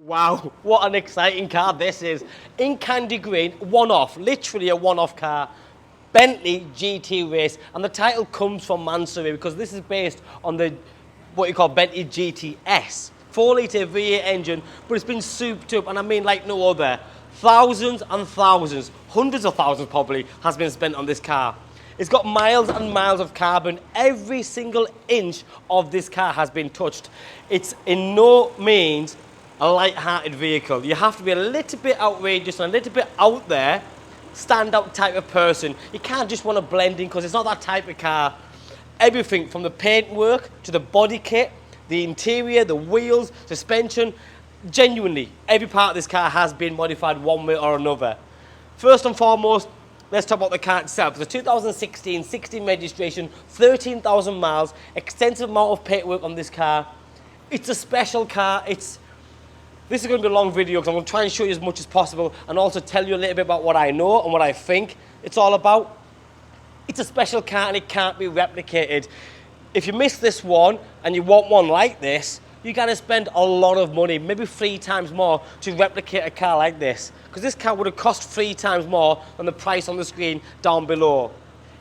Wow, what an exciting car this is. In candy green, one-off, literally a one-off car. Bentley GT Race, and the title comes from Mansory because this is based on the, what you call Bentley GTS. 4-litre V8 engine, but it's been souped up, and I mean like no other. Thousands and thousands, hundreds of thousands probably, has been spent on this car. It's got miles and miles of carbon. Every single inch of this car has been touched. It's in no means a light-hearted vehicle. You have to be a little bit outrageous and a little bit out there, stand-out type of person. You can't just want to blend in because it's not that type of car. Everything from the paintwork to the body kit, the interior, the wheels, suspension, genuinely, every part of this car has been modified one way or another. First and foremost, let's talk about the car itself. The 2016 registration, 13,000 miles, extensive amount of paintwork on this car. It's a special car. This is going to be a long video because I'm going to try and show you as much as possible and also tell you a little bit about what I know and what I think it's all about. It's a special car and it can't be replicated. If you miss this one and you want one like this, you're going to spend a lot of money, maybe 3 times more, to replicate a car like this. Because this car would have cost 3 times more than the price on the screen down below.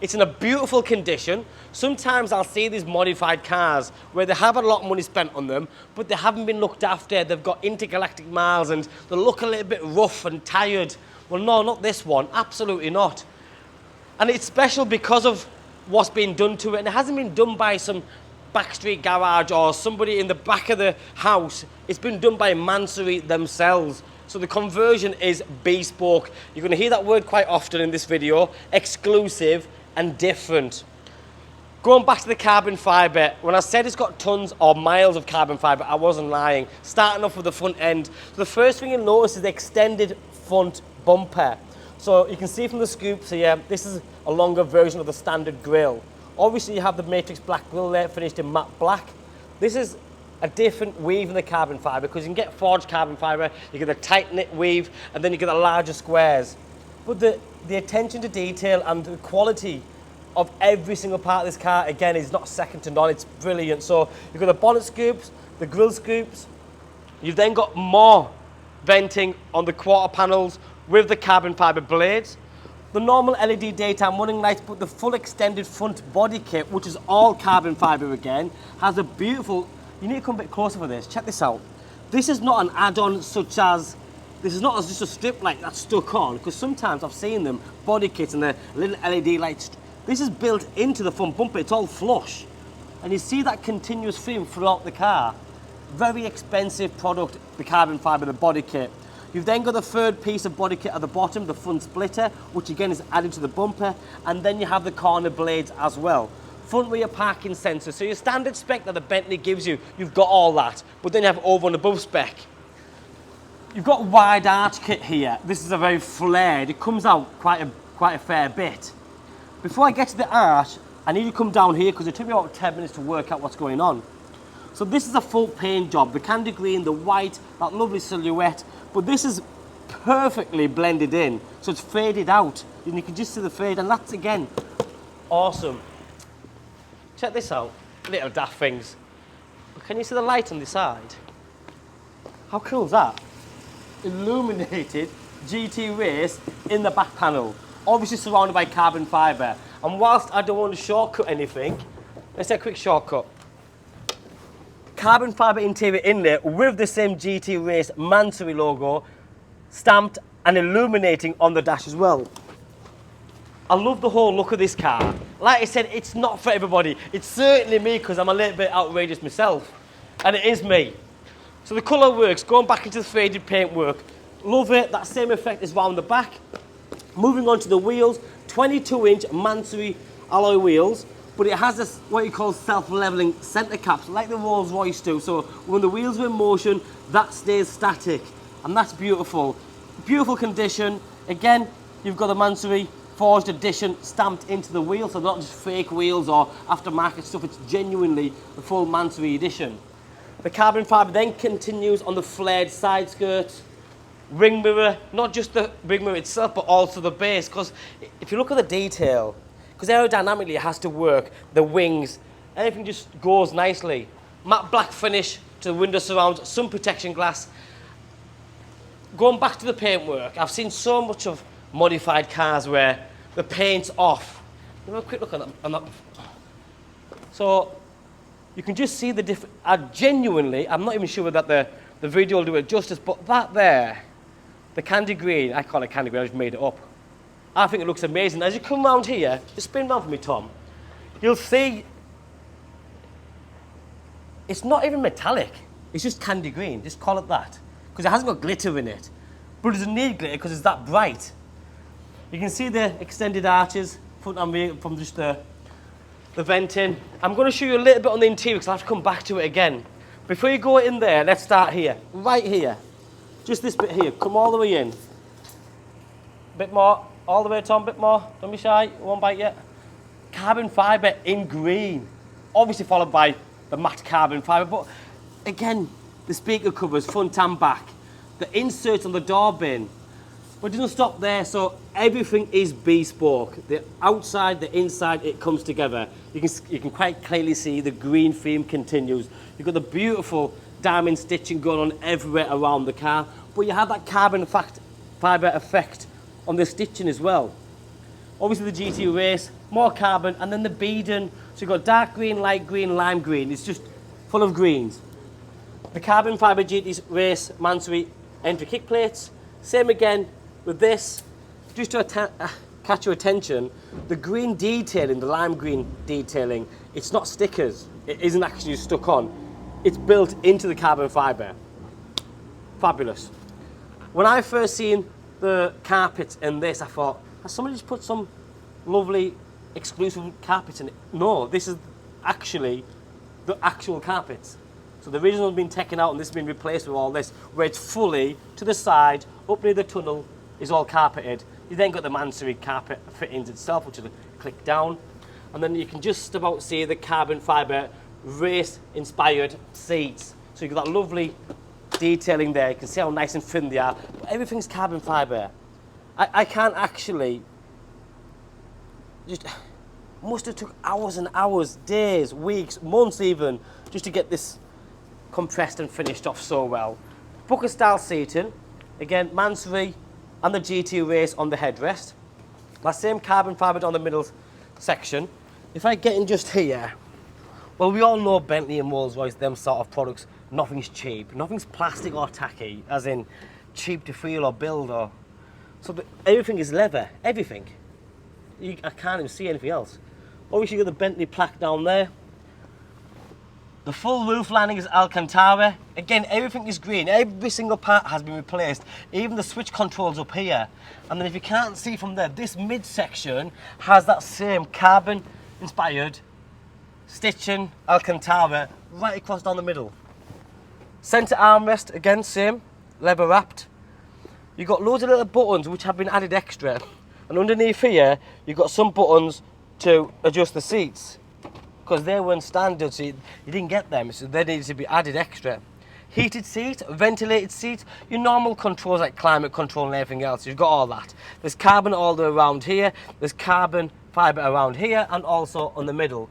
It's in a beautiful condition. Sometimes I'll see these modified cars where they have a lot of money spent on them, but they haven't been looked after. They've got intergalactic miles and they look a little bit rough and tired. Well, no, not this one. Absolutely not. And it's special because of what's been done to it. And it hasn't been done by some backstreet garage or somebody in the back of the house. It's been done by Mansory themselves. So the conversion is bespoke. You're going to hear that word quite often in this video. Exclusive and different. Going back to the carbon fibre, when I said it's got tons or miles of carbon fibre, I wasn't lying. Starting off with the front end. So the first thing you'll notice is the extended front bumper. So you can see from the scoops here, this is a longer version of the standard grille. Obviously you have the matrix black grille there, finished in matte black. This is a different weave in the carbon fibre because you can get forged carbon fibre, you get a tight knit weave, and then you get the larger squares. But the attention to detail and the quality of every single part of this car, again, is not second to none. It's brilliant. So you've got the bonnet scoops, the grille scoops. You've then got more venting on the quarter panels with the carbon fibre blades. The normal LED daytime running lights, but the full extended front body kit, which is all carbon fibre again, has a beautiful... You need to come a bit closer for this. Check this out. This is not an add-on such as... This is not just a strip light that's stuck on, because sometimes I've seen them, body kits and the little LED lights. This is built into the front bumper. It's all flush. And you see that continuous theme throughout the car. Very expensive product, the carbon fibre, the body kit. You've then got the third piece of body kit at the bottom, the front splitter, which again is added to the bumper. And then you have the corner blades as well. Front rear parking sensor. So your standard spec that the Bentley gives you, you've got all that. But then you have over and above spec. You've got wide arch kit here. This is a very flared. It comes out quite a fair bit. Before I get to the arch, I need to come down here because it took me about 10 minutes to work out what's going on. So this is a full paint job. The candy green, the white, that lovely silhouette. But this is perfectly blended in. So it's faded out. And you can just see the fade. And that's, again, awesome. Check this out. Little daft things. Can you see the light on the side? How cool is that? Illuminated GT Race in the back panel. Obviously surrounded by carbon fibre. And whilst I don't want to shortcut anything, let's take a quick shortcut. Carbon fibre interior inlet with the same GT Race Mansory logo stamped and illuminating on the dash as well. I love the whole look of this car. Like I said, it's not for everybody. It's certainly me because I'm a little bit outrageous myself. And it is me. So the colour works, going back into the faded paint work. Love it, that same effect is round the back. Moving on to the wheels, 22-inch Mansory alloy wheels, but it has this, what you call self-leveling centre caps, like the Rolls Royce do. So when the wheels are in motion, that stays static. And that's beautiful. Beautiful condition. Again, you've got the Mansory forged edition stamped into the wheel, so not just fake wheels or aftermarket stuff, it's genuinely the full Mansory edition. The carbon fibre then continues on the flared side skirts, ring mirror, not just the ring mirror itself, but also the base, because if you look at the detail, because aerodynamically it has to work, the wings, everything just goes nicely. Matte black finish to the window surrounds, sun protection glass. going back to the paintwork, I've seen so much of modified cars where the paint's off. Have a quick look on that. So you can just see the different. Genuinely, I'm not even sure that the video will do it justice, but that there, the candy green, I call it candy green, I just made it up. I think it looks amazing. As you come around here, just spin around for me, Tom, you'll see it's not even metallic. It's just candy green, just call it that. Because it hasn't got glitter in it. But it doesn't need glitter because it's that bright. You can see the extended arches front and rear from just the venting. I'm going to show you a little bit on the interior because I have to come back to it again. Before you go in there, let's start here, right here. Just this bit here, come all the way in. Bit more, all the way, Tom, bit more. Don't be shy, one bite yet. Carbon fibre in green. Obviously followed by the matte carbon fibre, but again, the speaker covers, front and back. The inserts on the door bin. But it doesn't stop there, so everything is bespoke. The outside, the inside, it comes together. You can quite clearly see the green theme continues. You've got the beautiful diamond stitching going on everywhere around the car, but you have that carbon fibre effect on the stitching as well. Obviously the GT Race, more carbon, and then the beading. So you've got dark green, light green, lime green. It's just full of greens. The carbon fibre GT Race Mansory entry kick plates. Same again with this. Just to catch your attention, the green detailing, the lime green detailing, it's not stickers. It isn't actually stuck on. It's built into the carbon fibre. Fabulous. When I first seen the carpets in this, I thought, has somebody just put some lovely exclusive carpets in it? No, this is actually the actual carpets. So the original has been taken out and this has been replaced with all this, where it's fully to the side, up near the tunnel, is all carpeted. You then got the Mansory carpet fittings itself, which is a click down. And then you can just about see the carbon fibre race-inspired seats. So you've got that lovely detailing there. You can see how nice and thin they are. But everything's carbon fibre. I can't actually, must have took hours and hours, days, weeks, months even, just to get this compressed and finished off so well. Booker style seating, again, Mansory and the GT Race on the headrest. That same carbon fibre on the middle section. If I get in just here, well, we all know Bentley and Rolls-Royce, them sort of products, nothing's cheap. Nothing's plastic or tacky, as in cheap to feel or build or... So everything is leather, everything. I can't even see anything else. Obviously you've got the Bentley plaque down there. The full roof lining is Alcantara. Again, everything is green. Every single part has been replaced. Even the switch controls up here. And then if you can't see from there, this midsection has that same carbon-inspired stitching Alcantara right across down the middle. Centre armrest, again, same, leather wrapped. You've got loads of little buttons which have been added extra. And underneath here, you've got some buttons to adjust the seats. Because they weren't standard, so you didn't get them, so they needed to be added extra. Heated seat, ventilated seat, your normal controls like climate control and everything else, you've got all that. There's carbon all the way around here, there's carbon fibre around here, and also on the middle.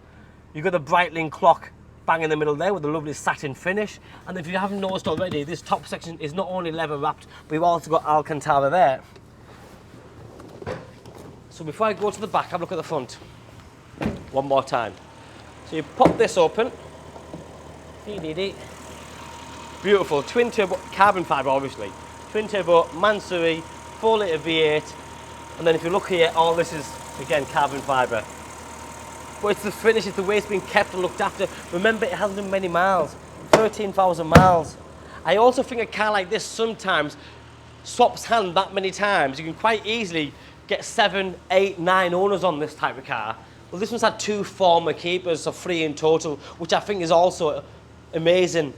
You've got the Breitling clock bang in the middle there with a lovely satin finish. And if you haven't noticed already, this top section is not only leather wrapped, but you've also got Alcantara there. So before I go to the back, have a look at the front. One more time. So you pop this open. Beautiful, twin turbo, carbon fibre obviously. Twin turbo, Mansory, 4 litre V8. And then if you look here, all this is, again, carbon fibre. But it's the finish, it's the way it's been kept and looked after. Remember, it hasn't done many miles, 13,000 miles. I also think a car like this sometimes swaps hand that many times. You can quite easily get 7, 8, 9 owners on this type of car. Well, this one's had 2 former keepers, so 3 in total, which I think is also amazing.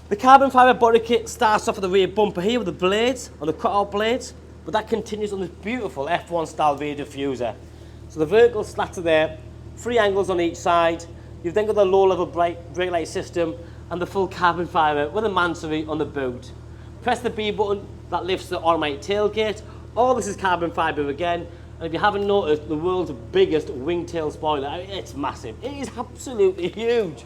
The carbon fibre body kit starts off with the rear bumper here with the blades, on the cutout blades, but that continues on this beautiful F1 style rear diffuser. So the vertical slats are there, 3 angles on each side. You've then got the low-level brake light system and the full carbon fibre with a Mansory on the boot. Press the B button, that lifts the automatic tailgate. All this is carbon fibre again. And if you haven't noticed, the world's biggest wingtail spoiler, it's massive. It is absolutely huge.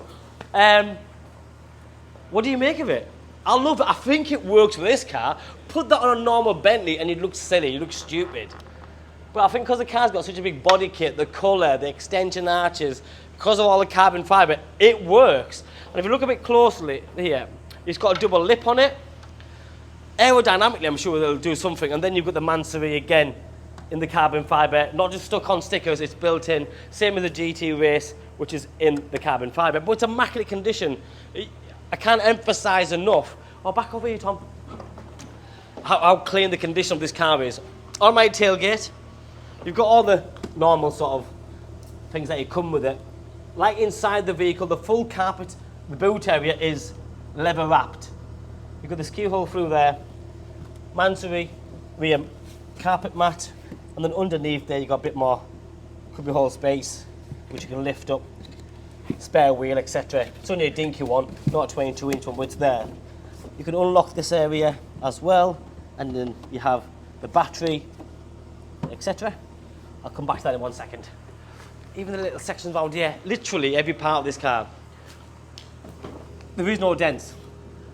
What do you make of it? I love it. I think it works with this car. Put that on a normal Bentley and it looks silly, it looks stupid. But I think because the car's got such a big body kit, the colour, the extension arches, because of all the carbon fibre, it works. And if you look a bit closely here, it's got a double lip on it. Aerodynamically, I'm sure they'll do something. And then you've got the Mansory again in the carbon fibre, not just stuck on stickers, it's built in. Same with the GT Race, which is in the carbon fibre. But it's immaculate condition. I can't emphasise enough. Oh, back over here, Tom. How clean the condition of this car is. On my tailgate, you've got all the normal sort of things that you come with it. Like inside the vehicle, the full carpet, the boot area is leather wrapped. You've got the ski hole through there, Mansory rear carpet mat, and then underneath there you've got a bit more cubby hole space, which you can lift up, spare wheel, etc. It's only a dinky one, not a 22-inch one, but it's there. You can unlock this area as well, and then you have the battery, etc. I'll come back to that in 1 second. Even the little sections around here, literally every part of this car, there is no dents.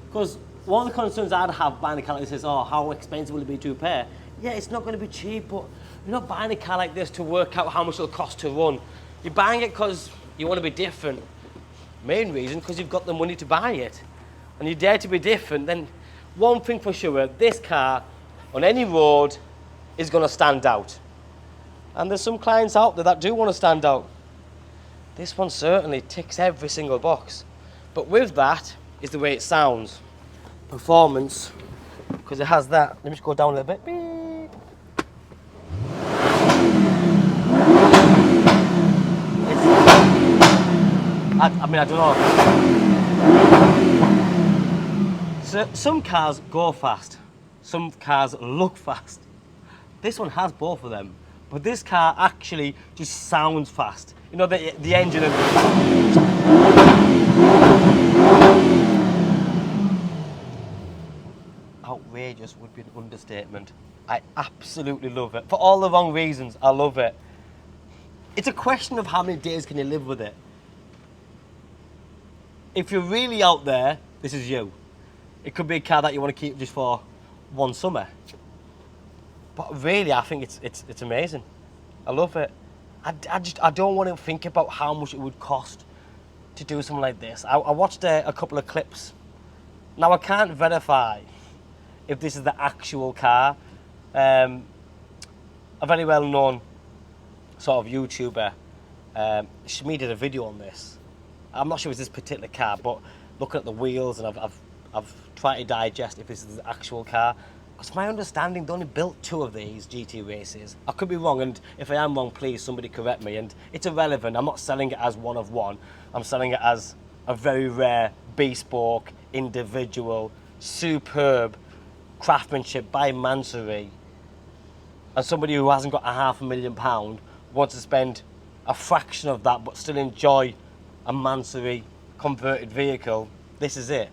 Because one of the concerns I'd have buying a car like this is, oh, how expensive will it be to repair? Yeah, it's not going to be cheap, but you're not buying a car like this to work out how much it'll cost to run. You're buying it because you want to be different. Main reason, because you've got the money to buy it. And you dare to be different, then one thing for sure, this car on any road is going to stand out. And there's some clients out there that do want to stand out. This one certainly ticks every single box. But with that is the way it sounds. Performance, because it has that. Let me just go down a little bit. Beep. I don't know. So, some cars go fast. Some cars look fast. This one has both of them. But this car actually just sounds fast. You know, the engine and... Outrageous would be an understatement. I absolutely love it. For all the wrong reasons, I love it. It's a question of how many days can you live with it. If you're really out there, this is you. It could be a car that you want to keep just for one summer. But really, I think it's amazing. I love it. I don't want to think about how much it would cost to do something like this. I watched a couple of clips. Now, I can't verify if this is the actual car. A very well-known sort of YouTuber, she did a video on this. I'm not sure it's this particular car, but looking at the wheels, and I've tried to digest if this is the actual car. Because my understanding, they only built 2 of these GT Races. I could be wrong, and if I am wrong, please somebody correct me. And it's irrelevant. I'm not selling it as one of one. I'm selling it as a very rare, bespoke, individual, superb craftsmanship by Mansory. And somebody who hasn't got £500,000 wants to spend a fraction of that, but still enjoy a Mansory converted vehicle. This is it.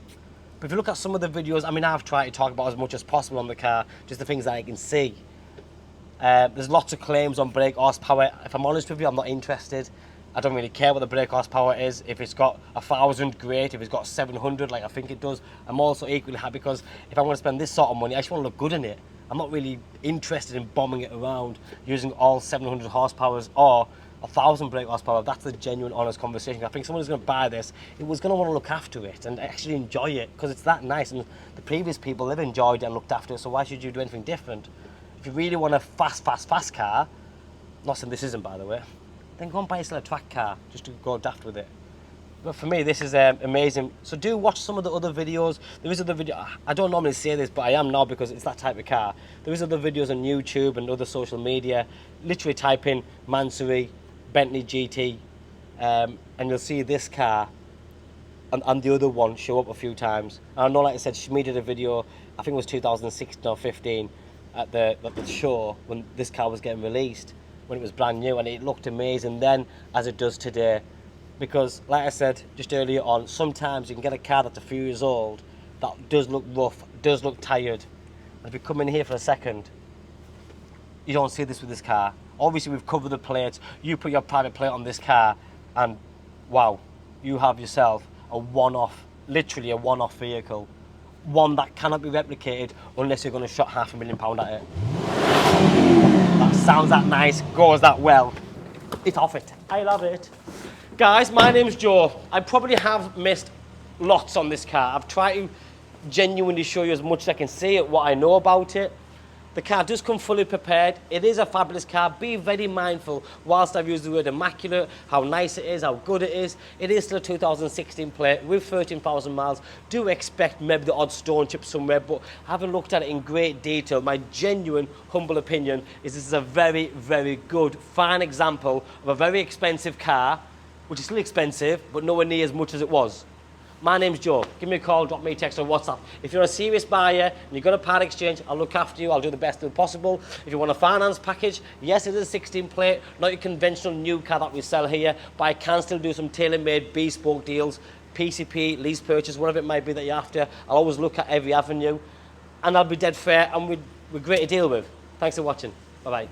But if you look at some of the videos, I mean, I've tried to talk about as much as possible on the car, just the things that I can see. There's lots of claims on brake horsepower. If I'm honest with you, I'm not interested. I don't really care what the brake horsepower is. If it's got 1,000, great. If it's got 700, like I think it does, I'm also equally happy, because if I want to spend this sort of money, I just want to look good in it. I'm not really interested in bombing it around using all 700 horsepowers or 1,000 brake horsepower. That's the genuine, honest conversation. I think someone who's going to buy this, it was going to want to look after it and actually enjoy it, because it's that nice. And the previous people, they've enjoyed it and looked after it, so why should you do anything different? If you really want a fast car, not saying this isn't, by the way, then go and buy yourself a track car just to go daft with it. But for me, this is amazing. So do watch some of the other videos. There is other video. I don't normally say this, but I am now, because it's that type of car. There is other videos on YouTube and other social media. Literally type in Mansory Bentley GT, and you'll see this car and the other one show up a few times. And I know, like I said, Shmi did a video, I think it was 2016 or 15, at the show when this car was getting released, when it was brand new, and it looked amazing then as it does today. Because, like I said just earlier on, sometimes you can get a car that's a few years old that does look rough, does look tired. And if you come in here for a second, you don't see this with this car. Obviously, we've covered the plates. You put your private plate on this car, and wow, you have yourself a one-off, literally a one-off vehicle one that cannot be replicated unless you're going to shot £500,000 at it. That sounds that nice, goes that well. It's off it. I love it. Guys, my name's Joe. I probably have missed lots on this car. I've tried to genuinely show you as much as I can see it, what I know about it. The car does come fully prepared. It is a fabulous car. Be very mindful, whilst I've used the word immaculate, how nice it is, how good it is. It is still a 2016 plate with 13,000 miles. Do expect maybe the odd stone chip somewhere, but having looked at it in great detail, my genuine, humble opinion is this is a very, very good, fine example of a very expensive car, which is still expensive, but nowhere near as much as it was. My name's Joe. Give me a call, drop me a text or WhatsApp. If you're a serious buyer and you've got a part exchange, I'll look after you. I'll do the best deal possible. If you want a finance package, yes, it is a 16 plate, not your conventional new car that we sell here, but I can still do some tailor-made bespoke deals, PCP, lease purchase, whatever it might be that you're after. I'll always look at every avenue, and I'll be dead fair, and we're great to deal with. Thanks for watching. Bye-bye.